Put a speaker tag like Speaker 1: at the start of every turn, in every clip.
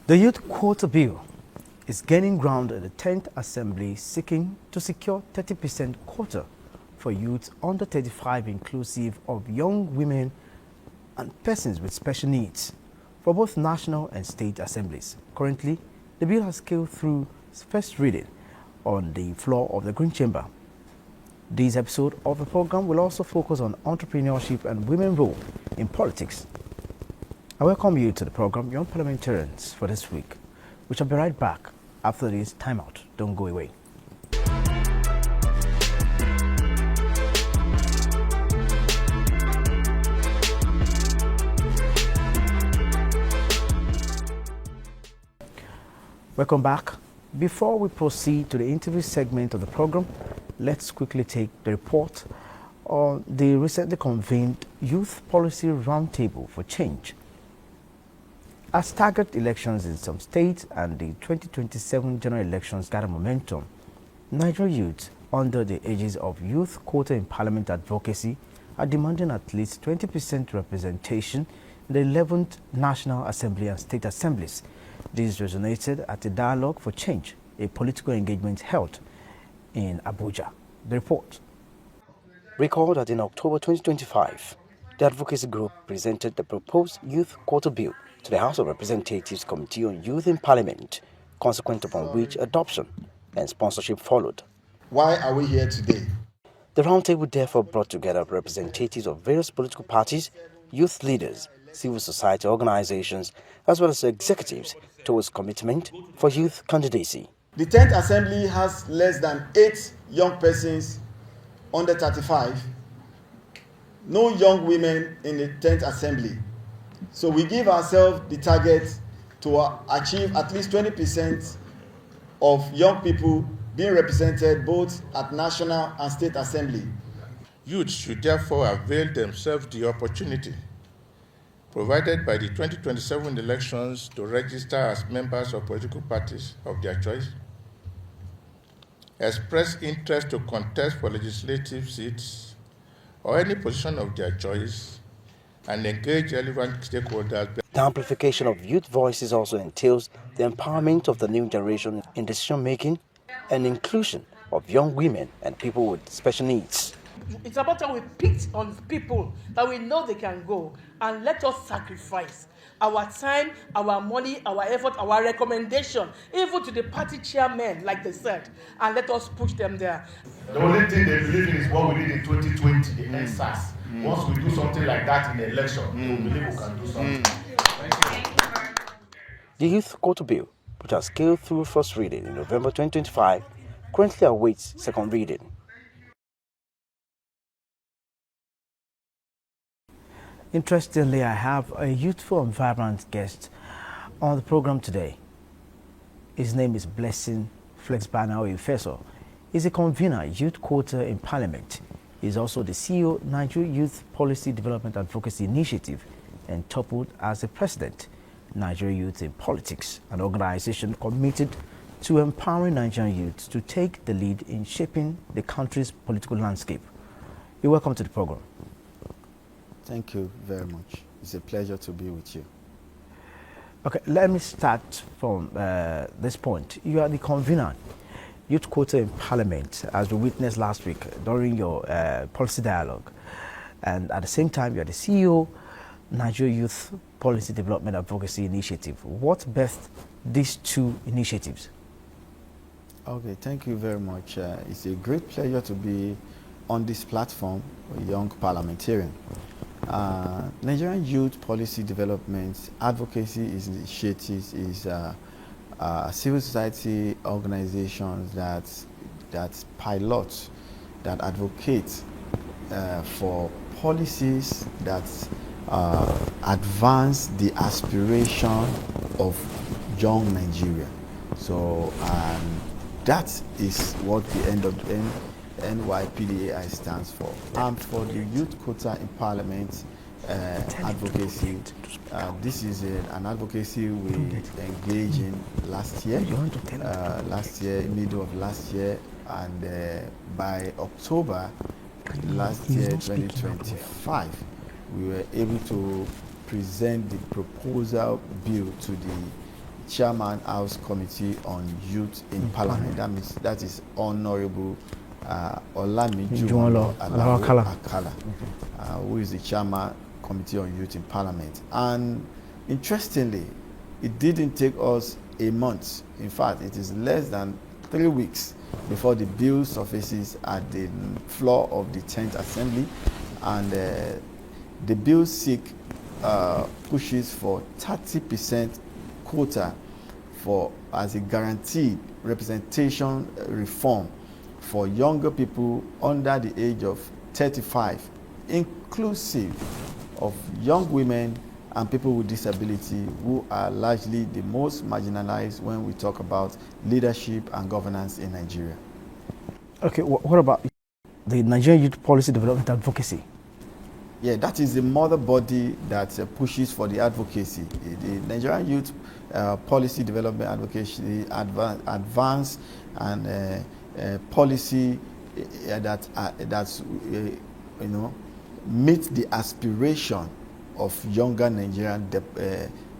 Speaker 1: The Youth Quota Bill is gaining ground at the 10th Assembly, seeking to secure 30% quota for youth under 35 inclusive of young women and persons with special needs for both national and state assemblies. Currently, the bill has scaled through its first reading on the floor of the Green Chamber. This episode of the program will also focus on entrepreneurship and women's role in politics. I welcome you to the program, Young Parliamentarians, for this week. We shall be right back after this timeout. Don't go away. Welcome back. Before we proceed to the interview segment of the program, let's quickly take the report on the recently convened Youth Policy Roundtable for Change. As staggered elections in some states and the 2027 general elections gather momentum, Nigerian youth under the aegis of Youth Quota in Parliament Advocacy are demanding at least 20% representation in the 11th National Assembly and State Assemblies. This resonated at the Dialogue for Change, a political engagement held in Abuja. The report. Recall that in October 2025, the Advocacy Group presented the proposed Youth Quota Bill to the House of Representatives Committee on Youth in Parliament, consequent upon which adoption and sponsorship followed.
Speaker 2: Why are we here today?
Speaker 1: The roundtable therefore brought together representatives of various political parties, youth leaders, civil society organizations, as well as executives towards commitment for youth candidacy.
Speaker 2: The 10th Assembly has less than 8 young persons under 35, no young women in the 10th Assembly. So we give ourselves the target to achieve at least 20% of young people being represented both at National and State Assembly.
Speaker 3: Youth should therefore avail themselves the opportunity provided by the 2027 elections to register as members of political parties of their choice, express interest to contest for legislative seats or any position of their choice, and engage relevant stakeholders.
Speaker 1: The amplification of youth voices also entails the empowerment of the new generation in decision-making and inclusion of young women and people with special needs.
Speaker 4: It's about how we pick on people that we know they can go, and let us sacrifice our time, our money, our effort, our recommendation, even to the party chairmen, like they said, and let us push them there.
Speaker 5: The only thing they believe in is what we did in 2020, the NSAS. Once we do something like that in the election, we believe we can do something. Thank you.
Speaker 1: The Youth Quota Bill, which has scaled through first reading in November 2025, currently awaits second reading. Interestingly, I have a youthful and vibrant guest on the program today. His name is Blessing Flexbana Ifeso. He's a convener, Youth Quota in Parliament. He's also the CEO, Nigeria Youth Policy Development Advocacy Initiative, and toppled as the president, Nigeria Youth in Politics, an organization committed to empowering Nigerian youth to take the lead in shaping the country's political landscape. You're welcome to the program.
Speaker 2: Thank you very much. It's a pleasure to be with you.
Speaker 1: Okay, let me start from this point. You are the convener, Youth Quota in Parliament, as we witnessed last week during your policy dialogue. And at the same time, you are the CEO, Nigeria Youth Policy Development Advocacy Initiative. What birthed these two initiatives?
Speaker 2: Okay, thank you very much. It's a great pleasure to be on this platform, a young parliamentarian. Nigerian Youth Policy Development Advocacy Initiatives is civil society organizations that pilot, that advocate for policies that advance the aspiration of young Nigeria. So that is what the NYPDAI stands for. And for the Youth Quota in Parliament Advocacy, this is an advocacy we engaged in last year, middle of last year, and by October last year, 2025, we were able to present the proposal bill to the Chairman House Committee on Youth in Parliament. That is Honorable Olamide Akala, who is the Chairman Committee on Youth in Parliament. And interestingly, it didn't take us a month. In fact, it is less than 3 weeks before the bill surfaces at the floor of the 10th Assembly, and the bill pushes for 30% quota as a guaranteed representation reform for younger people under the age of 35, inclusive of young women and people with disability, who are largely the most marginalized when we talk about leadership and governance in Nigeria.
Speaker 1: Okay, what about the Nigerian Youth Policy Development Advocacy?
Speaker 2: Yeah, that is the mother body that pushes for the advocacy. The Nigerian Youth Policy Development Advocacy advance and policy that's meet the aspiration of younger Nigerian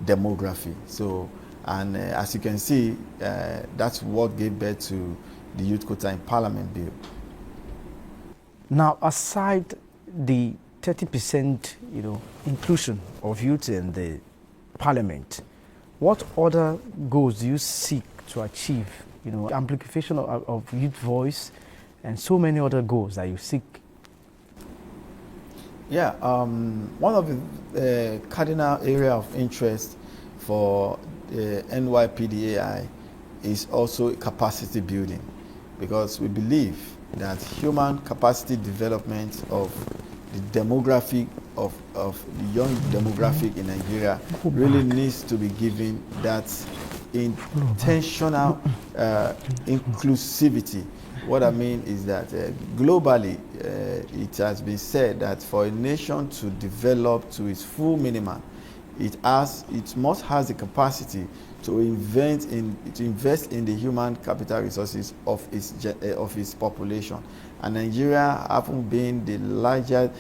Speaker 2: demography. So, and as you can see, that's what gave birth to the Youth Quota in Parliament bill.
Speaker 1: Now, aside the 30%, inclusion of youth in the Parliament, what other goals do you seek to achieve? Amplification of youth voice, and so many other goals that you seek.
Speaker 2: Yeah, one of the cardinal area of interest for NYPDAI is also capacity building, because we believe that human capacity development of the demographic of the young demographic in Nigeria really needs to be given that intentional inclusivity. What I mean is that globally, it has been said that for a nation to develop to its full minimum, it must have the capacity to invest in the human capital resources of its population. And Nigeria, having been the largest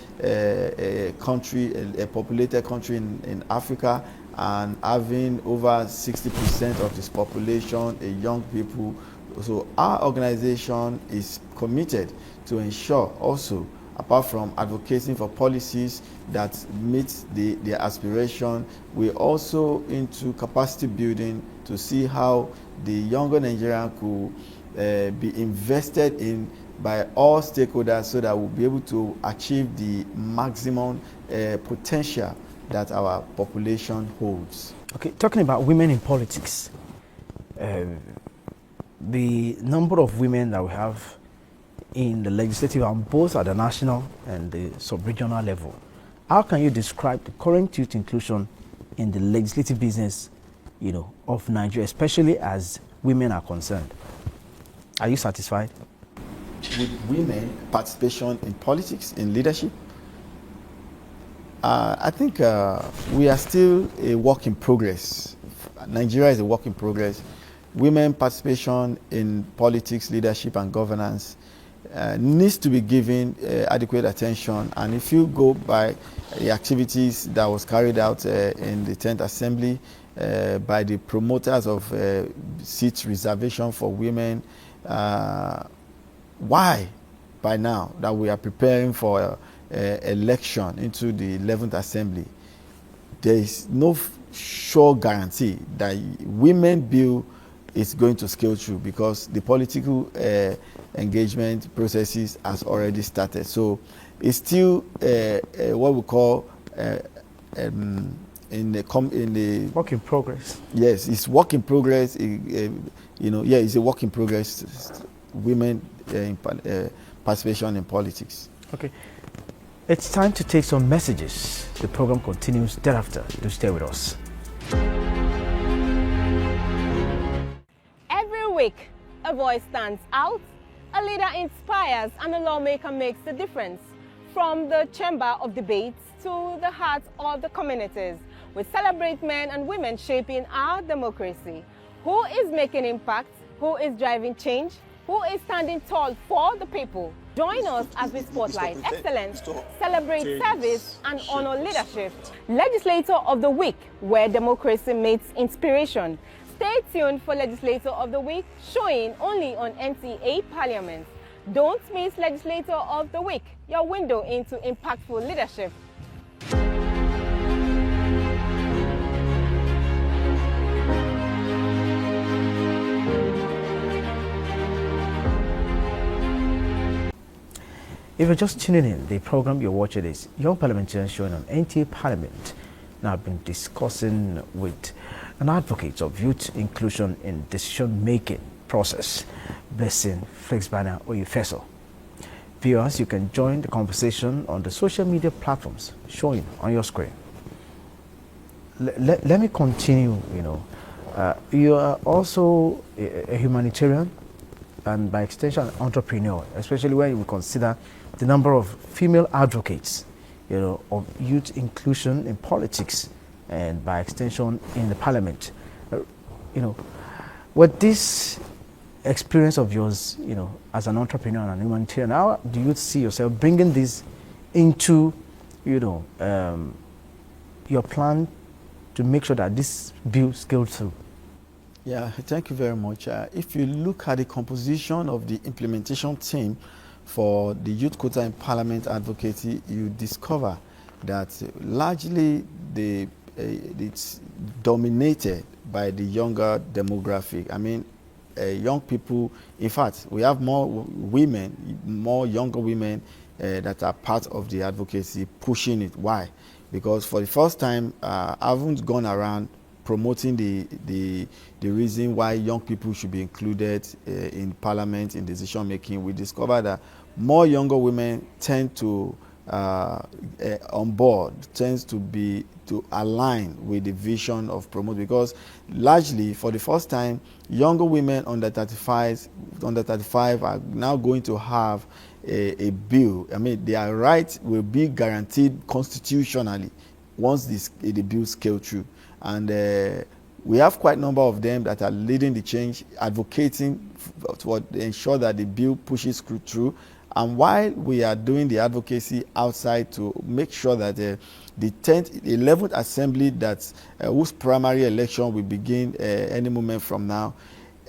Speaker 2: country, a populated country in Africa, and having over 60% of its population a young people, so our organization is committed to ensure also, apart from advocating for policies that meet their aspiration, we're also into capacity building to see how the younger Nigerian could be invested in by all stakeholders, so that we'll be able to achieve the maximum potential that our population holds.
Speaker 1: Okay, talking about women in politics, the number of women that we have in the legislative, and both at the national and the sub-regional level, how can you describe the current youth inclusion in the legislative business, of Nigeria, especially as women are concerned? Are you satisfied?
Speaker 2: With women participation in politics, in leadership, I think we are still a work in progress. Nigeria is a work in progress. Women participation in politics, leadership, and governance needs to be given adequate attention. And if you go by the activities that was carried out in the 10th Assembly by the promoters of seat reservation for women, why by now that we are preparing for election into the 11th Assembly, there is no sure guarantee that women bill is going to scale through, because the political engagement processes has already started. So it's still what we call in the
Speaker 1: work in progress.
Speaker 2: Yes, it's work in progress. It's a work in progress. Women participation in politics.
Speaker 1: Okay, it's time to take some messages. The program continues thereafter. Do stay with us.
Speaker 6: Every week, a voice stands out, a leader inspires, and a lawmaker makes the difference. From the chamber of debates to the hearts of the communities, we celebrate men and women shaping our democracy. Who is making impact? Who is driving change? Who is standing tall for the people? Join us as we spotlight excellence, celebrate service, and honor leadership. Legislator of the Week, where democracy meets inspiration. Stay tuned for Legislator of the Week, showing only on NTA Parliament. Don't miss Legislator of the Week, your window into impactful leadership.
Speaker 1: If you're just tuning in, the program you're watching is Young Parliamentarian showing on NTA Parliament. Now I've been discussing with an advocate of youth inclusion in decision-making process, Blessing Flexbanner Oyefeso. Viewers, you can join the conversation on the social media platforms showing on your screen. Let me continue, you are also a humanitarian and by extension an entrepreneur, especially when you consider the number of female advocates, of youth inclusion in politics and by extension in the parliament. With this experience of yours, as an entrepreneur and a humanitarian, how do you see yourself bringing this into, your plan to make sure that this bill scales through?
Speaker 2: Yeah, thank you very much. If you look at the composition of the implementation team for the Youth Quota in Parliament Advocacy, you discover that largely it's dominated by the younger demographic. I mean, young people, in fact, we have more women, more younger women that are part of the advocacy pushing it. Why? Because for the first time, I haven't gone around promoting the reason why young people should be included in parliament in decision making. We discovered that more younger women tend to on board, tends to align with the vision of promote, because largely for the first time younger women under 35 are now going to have a bill. I mean, their rights will be guaranteed constitutionally once the bill scale through. And we have quite a number of them that are leading the change, advocating to ensure that the bill pushes through. And while we are doing the advocacy outside to make sure that the 11th Assembly, whose primary election will begin any moment from now,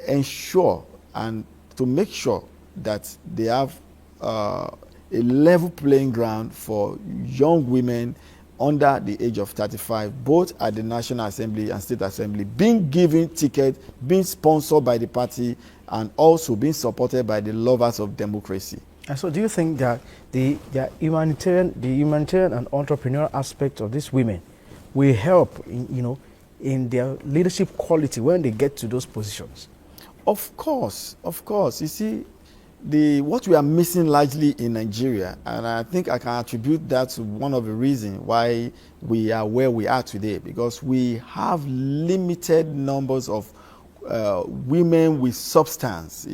Speaker 2: ensure and to make sure that they have a level playing ground for young women under the age of 35, both at the National Assembly and State Assembly, being given tickets, being sponsored by the party, and also being supported by the lovers of democracy.
Speaker 1: And so do you think that the humanitarian and entrepreneurial aspect of these women will help in their leadership quality when they get to those positions?
Speaker 2: Of course. You see, what we are missing largely in Nigeria, and I think I can attribute that to one of the reasons why we are where we are today, because we have limited numbers of women with substance,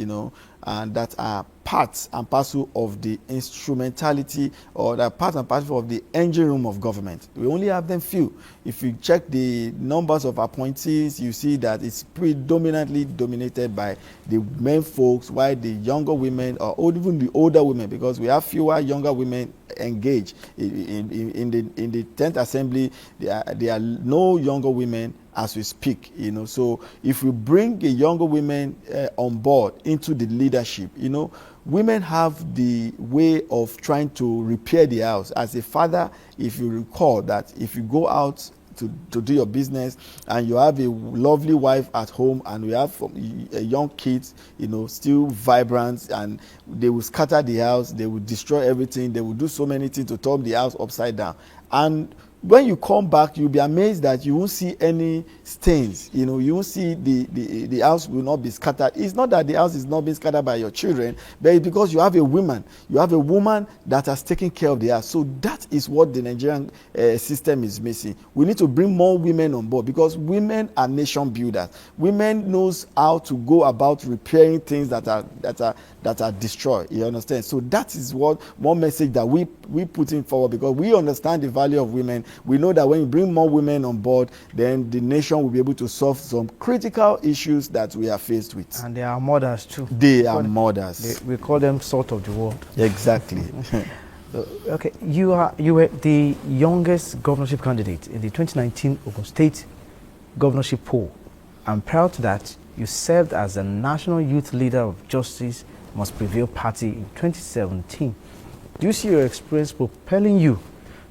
Speaker 2: and that are part and parcel of the instrumentality, or that part and parcel of the engine room of government. We only have them few. If you check the numbers of appointees, you see that it's predominantly dominated by the men folks, while the younger women, or even the older women, because we have fewer younger women engaged in the 10th Assembly. There are no younger women as we speak, So if we bring a younger women on board into the leadership, women have the way of trying to repair the house. As a father, if you recall that if you go out to do your business and you have a lovely wife at home and we have young kids, still vibrant, and they will scatter the house, they will destroy everything, they will do so many things to turn the house upside down. And when you come back, you'll be amazed that you won't see any stains. You won't see the house will not be scattered. It's not that the house is not being scattered by your children, but it's because you have a woman. You have a woman that has taken care of the house. So that is what the Nigerian system is missing. We need to bring more women on board, because women are nation builders. Women knows how to go about repairing things that are destroyed. You understand? So that is one message that we put in forward, because we understand the value of women. We know that when you bring more women on board, then the nation will be able to solve some critical issues that we are faced with.
Speaker 1: And they are mothers too.
Speaker 2: They are mothers.
Speaker 1: We call them salt of the world.
Speaker 2: Exactly.
Speaker 1: Okay, you were the youngest governorship candidate in the 2019 Ogun State governorship poll And prior to that, you served as the National Youth Leader of Justice Must Prevail Party in 2017. Do you see your experience propelling you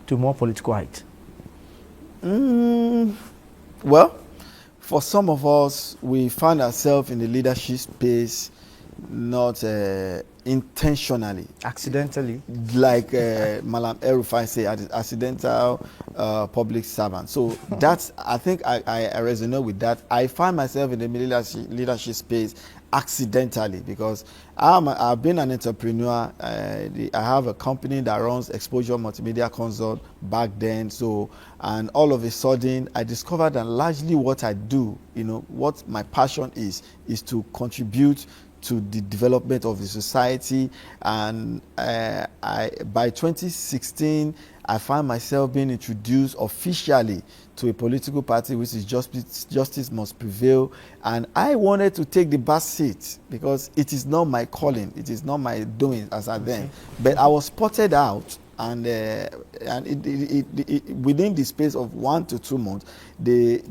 Speaker 1: to more political height?
Speaker 2: Well, for some of us, we find ourselves in the leadership space not intentionally.
Speaker 1: Accidentally?
Speaker 2: Like Malam El-Rufai say, accidental public servant. So that's, I think I resonate with that. I find myself in the leadership space accidentally because I've been an entrepreneur. I have a company that runs Exposure Multimedia Consult back then. So, and all of a sudden I discovered that largely what I do, what my passion is to contribute to the development of the society. And by 2016, I found myself being introduced officially to a political party which is Justice Must Prevail. And I wanted to take the back seat because it is not my calling, it is not my doing as at then. But I was spotted out, and within the space of 1 to 2 months, the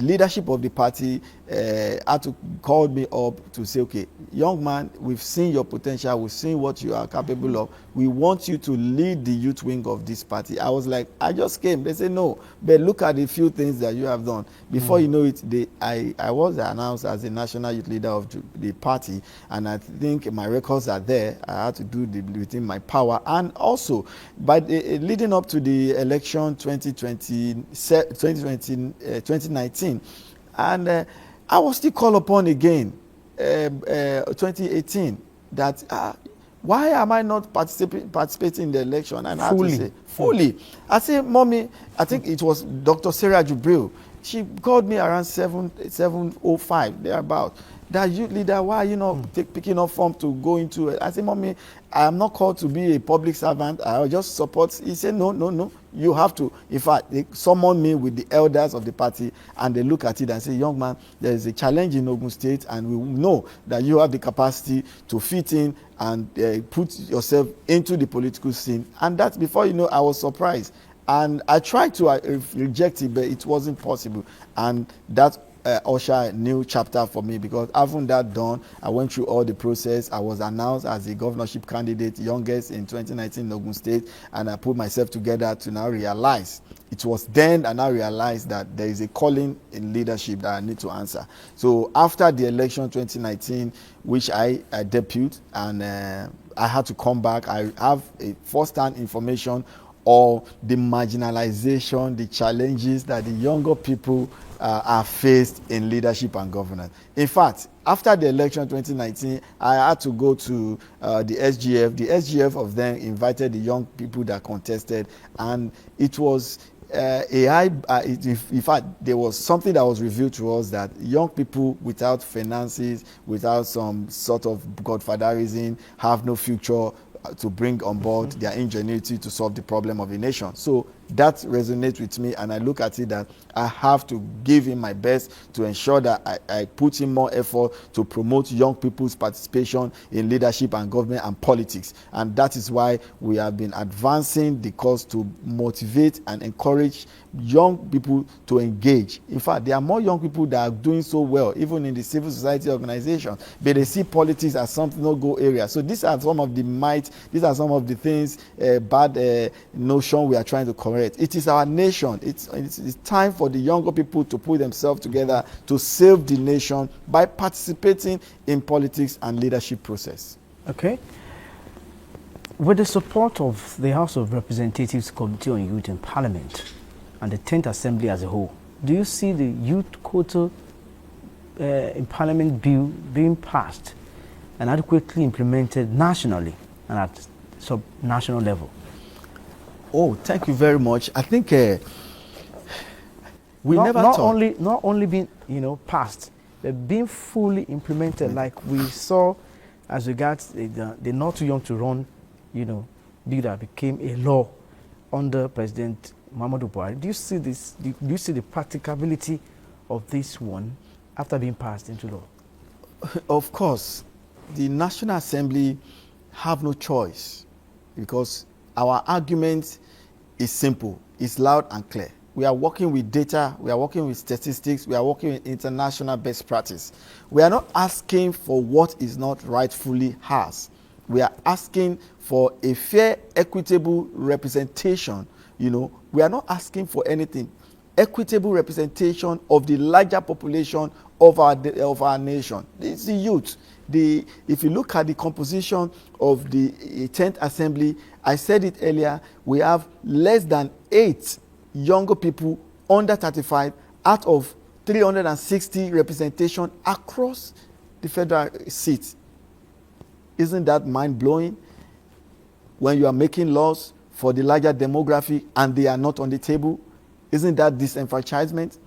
Speaker 2: leadership of the party had to call me up to say, okay, young man, we've seen your potential, we've seen what you are capable of. We want you to lead the youth wing of this party. I was like, I just came. They said, no, but look at the few things that you have done. Before you know it, I was announced as the national youth leader of the party, and I think my records are there. I had to do within my power. And also, by leading up to the election 2019, and I was still called upon again, 2018, that why am I not participating in the election? And I had to say, fully. I say, Mommy, I think it was Dr. Sarah Jubril. She called me around 7:05, thereabout. That youth leader, why are you not picking up form to go into it? I said, Mommy, I am not called to be a public servant. I just support. He said, no, you have to. In fact, they summoned me with the elders of the party, and they look at it and say, young man, there is a challenge in Ogun State, and we know that you have the capacity to fit in and put yourself into the political scene. And that's, before you know, I was surprised. And I tried to reject it, but it wasn't possible. And that usher a new chapter for me, because having that done, I went through all the process. I was announced as a governorship candidate, youngest in 2019 in Ogun State, and I put myself together to now realize. It was then I now realized that there is a calling in leadership that I need to answer. So after the election 2019, which I deputed, and I had to come back, I have a first-hand information or the marginalization, the challenges that the younger people are faced in leadership and governance. In fact, after the election 2019, I had to go to the SGF. The SGF of them invited the young people that contested, and it was in fact, there was something that was revealed to us, that young people without finances, without some sort of godfatherism, have no future to bring on board their ingenuity to solve the problem of the nation. So that resonates with me, and I look at it that I have to give in my best to ensure that I put in more effort to promote young people's participation in leadership and government and politics. And that is why we have been advancing the cause to motivate and encourage young people to engage. In fact, there are more young people that are doing so well, even in the civil society organization, but they see politics as something no-go area. So these are some of the these are some of the things, bad notion we are trying to correct. It is our nation. It's time for the younger people to put themselves together to save the nation by participating in politics and leadership process.
Speaker 1: Okay. With the support of the House of Representatives Committee on Youth in Parliament and the 10th Assembly as a whole, do you see the youth quota in Parliament bill being passed and adequately implemented nationally and at sub-national level?
Speaker 2: Oh, thank you very much. I think we never
Speaker 1: not
Speaker 2: thought.
Speaker 1: not only being passed, but being fully implemented, like we saw as regards the Not Too Young to Run, bill that became a law under President Muhammadu Buhari. Do you see this? Do you see the practicability of this one after being passed into law?
Speaker 2: Of course, the National Assembly have no choice, because our argument is simple, it's loud and clear. We are working with data. We are working with statistics. We are working with international best practice. We are not asking for what is not rightfully ours. We are asking for a fair, equitable representation. We are not asking for anything. Equitable representation of the larger population of our nation. It's the youth. If you look at the composition of the 10th Assembly, I said it earlier, we have less than 8 younger people under 35 out of 360 representation across the federal seats. Isn't that mind-blowing? When you are making laws for the larger demography and they are not on the table, isn't that disenfranchisement?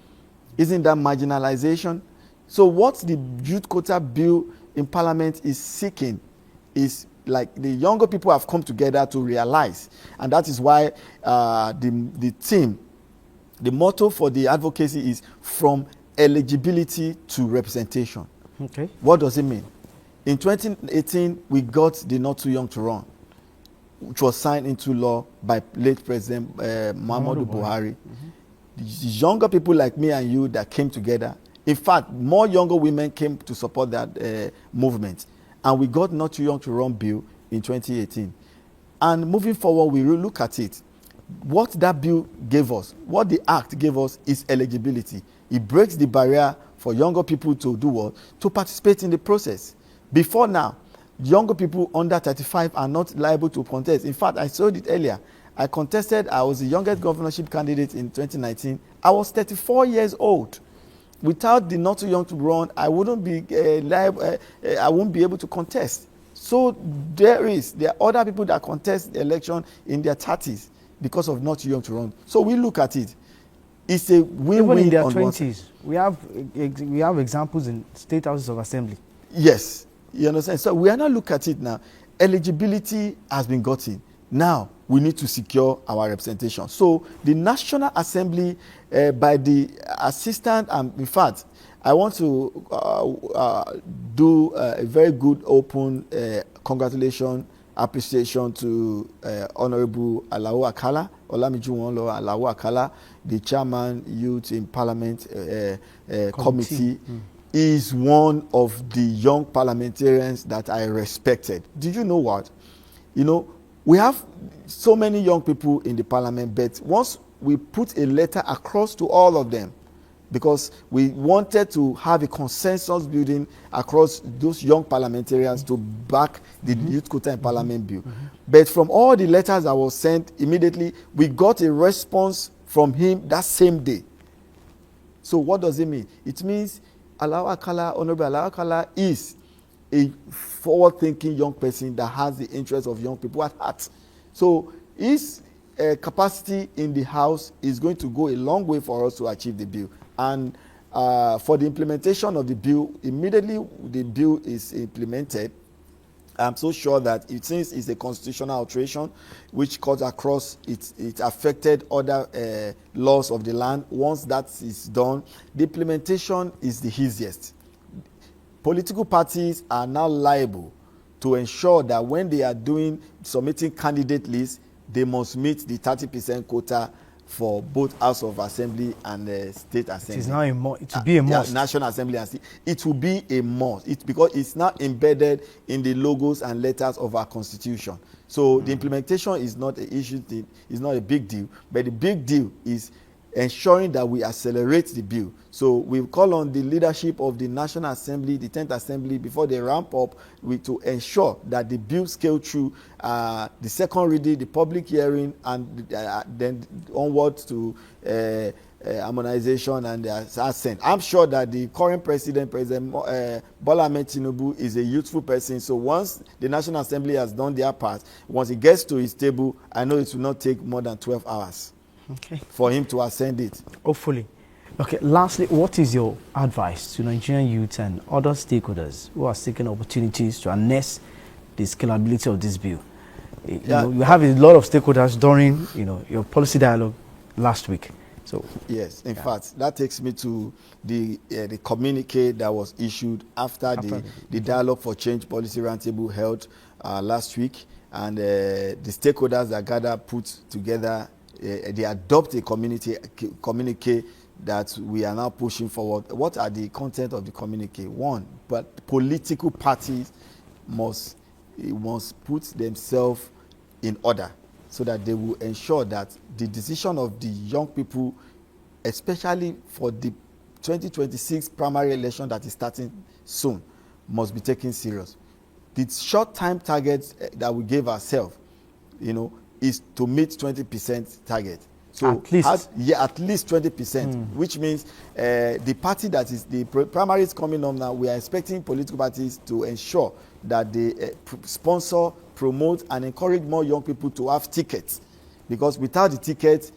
Speaker 2: Isn't that marginalization? So what the youth quota bill in Parliament is seeking is like the younger people have come together to realize, and that is why the theme, the motto for the advocacy is from eligibility to representation.
Speaker 1: Okay.
Speaker 2: What does it mean? In 2018, we got the Not Too Young to Run, which was signed into law by late President Muhammadu Buhari. The younger people like me and you that came together, in fact, more younger women came to support that movement. And we got Not Too Young to Run bill in 2018. And moving forward, we will look at it. What that bill gave us, what the act gave us is eligibility. It breaks the barrier for younger people to do what? To participate in the process. Before now, younger people under 35 are not liable to contest. In fact, I said it earlier. I contested, I was the youngest governorship candidate in 2019. I was 34 years old. Without the Not Too Young to Run, I wouldn't be liable, I wouldn't be able to contest. So there are other people that contest the election in their 30s because of Not Too Young to Run. So we look at it. It's a win-win.
Speaker 1: Even in their
Speaker 2: on
Speaker 1: 20s. We have examples in state houses of assembly.
Speaker 2: Yes, you understand. So we are now look at it now. Eligibility has been gotten. Now we need to secure our representation. So the National Assembly, by the assistant, and in fact, I want to do a very good open congratulation, appreciation to Honorable Alao Akala, Olamijuwonlo Alao Akala, the chairman Youth in Parliament Committee. Is one of the young parliamentarians that I respected. Did you know what? We have so many young people in the parliament, but once we put a letter across to all of them, because we wanted to have a consensus building across those young parliamentarians to back the youth quota in parliament bill. But from all the letters that was sent, immediately we got a response from him that same day. So what does it mean? It means Honorable Alao Akala is a forward-thinking young person that has the interests of young people at heart. So his capacity in the House is going to go a long way for us to achieve the bill. And for the implementation of the bill, immediately the bill is implemented, I'm so sure that since it's a constitutional alteration which cuts across, it affected other laws of the land. Once that is done, the implementation is the easiest. Political parties are now liable to ensure that when they are submitting candidate lists, they must meet the 30% quota for both House of Assembly and State Assembly.
Speaker 1: It is now a must. It will be a must.
Speaker 2: National Assembly and State. It will be a must. Because it's now embedded in the logos and letters of our Constitution. So the implementation is not an issue. It's not a big deal. But the big deal is ensuring that we accelerate the bill. So we call on the leadership of the National Assembly, the 10th Assembly, before they ramp up, to ensure that the bill scale through the second reading, the public hearing, and then onwards to harmonization and assent. I'm sure that the current President Bola Ahmed Tinubu, is a youthful person. So once the National Assembly has done their part, once he gets to his table, I know it will not take more than 12 hours.
Speaker 1: Okay.
Speaker 2: For him to ascend it.
Speaker 1: Hopefully. Okay, lastly, what is your advice to Nigerian youth and other stakeholders who are seeking opportunities to harness the scalability of this bill? You have a lot of stakeholders during your policy dialogue last week. So
Speaker 2: yes, in fact, that takes me to the communique that was issued after the Dialogue for Change Policy Roundtable held last week, and the stakeholders that gathered put together they adopt a communique that we are now pushing forward. What are the content of the communique? One, but political parties must put themselves in order so that they will ensure that the decision of the young people, especially for the 2026 primary election that is starting soon, must be taken serious. The short time target that we gave ourselves, is to meet 20% target. So
Speaker 1: at least,
Speaker 2: at least 20%, which means the party that is the primary is coming on now. We are expecting political parties to ensure that they sponsor, promote, and encourage more young people to have tickets, because without the ticket,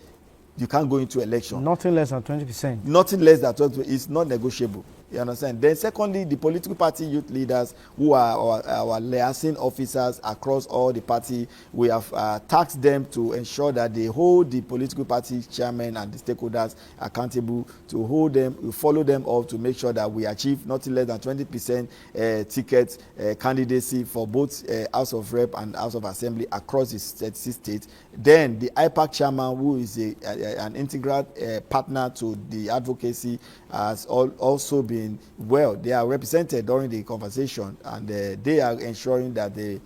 Speaker 2: you can't go into election.
Speaker 1: Nothing less than 20%.
Speaker 2: Nothing less than 20% is not negotiable. You understand? Then secondly, the political party youth leaders who are our liaison officers across all the party, we have tasked them to ensure that they hold the political party chairman and the stakeholders accountable, to follow them up to make sure that we achieve nothing less than 20% ticket candidacy for both House of Rep and House of Assembly across the state. Then the IPAC chairman, who is an integral partner to the advocacy, has also been they are represented during the conversation, and they are ensuring that the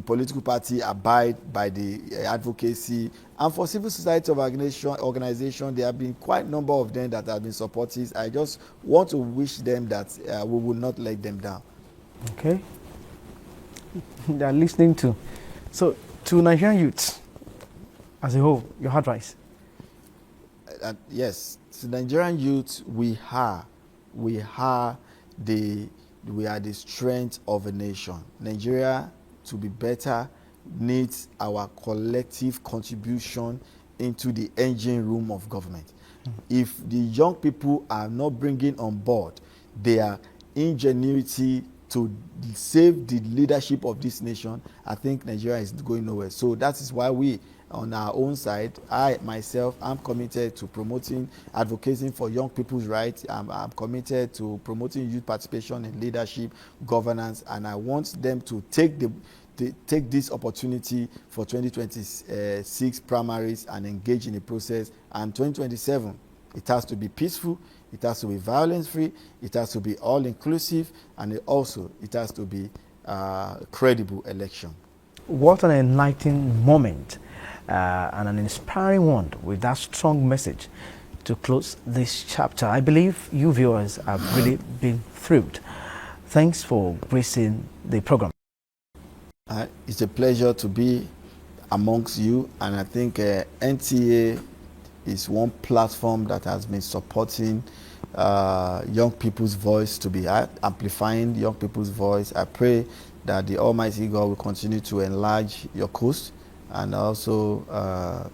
Speaker 2: political party abide by the advocacy. And for civil society organization, there have been quite a number of them that have been supportive. I just want to wish them that we will not let them down.
Speaker 1: Okay. They are listening to. So, to Nigerian youths as a whole, your advice?
Speaker 2: Yes, to Nigerian youth, we are the strength of a nation. Nigeria, to be better, needs our collective contribution into the engine room of government. If the young people are not bringing on board their ingenuity to save the leadership of this nation, I think Nigeria is going nowhere. So that is why we, on our own side, I'm committed to promoting, advocating for young people's rights. I'm committed to promoting youth participation in leadership, governance, and I want them to take this opportunity for 2026 primaries and engage in the process. And 2027, it has to be peaceful, it has to be violence-free, it has to be all-inclusive, and it has to be a credible election.
Speaker 1: What an enlightening moment and an inspiring one, with that strong message to close this chapter. I believe you viewers have really been thrilled. Thanks for gracing the program.
Speaker 2: It's a pleasure to be amongst you, and I think NTA is one platform that has been supporting young people's voice, to be amplifying young people's voice. I pray that the Almighty God will continue to enlarge your coast, and also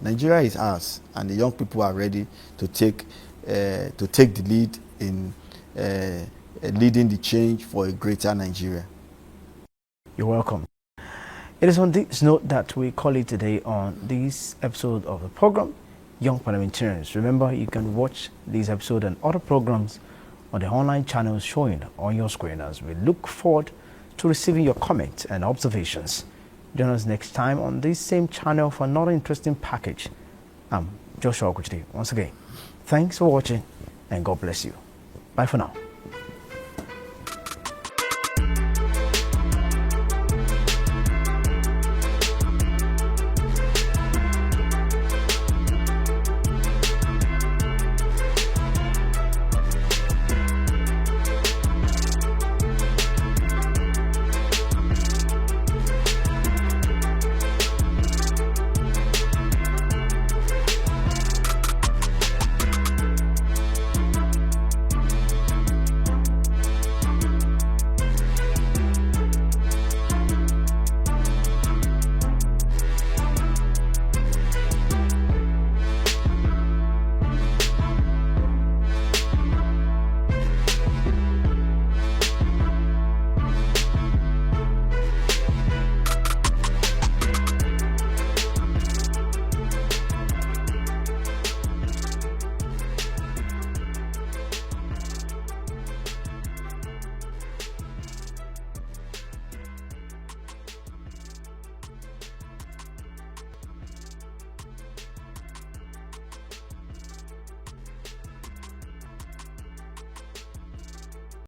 Speaker 2: Nigeria is ours, and the young people are ready to take the lead in leading the change for a greater Nigeria.
Speaker 1: You're welcome. It is on this note that we call it today on this episode of the program, Young Parliamentarians. Remember, you can watch this episode and other programs on the online channels showing on your screen, as we look forward to receiving your comments and observations. Join us next time on this same channel for another interesting package. I'm Joshua Okuchide. Once again, thanks for watching, and God bless you. Bye for now.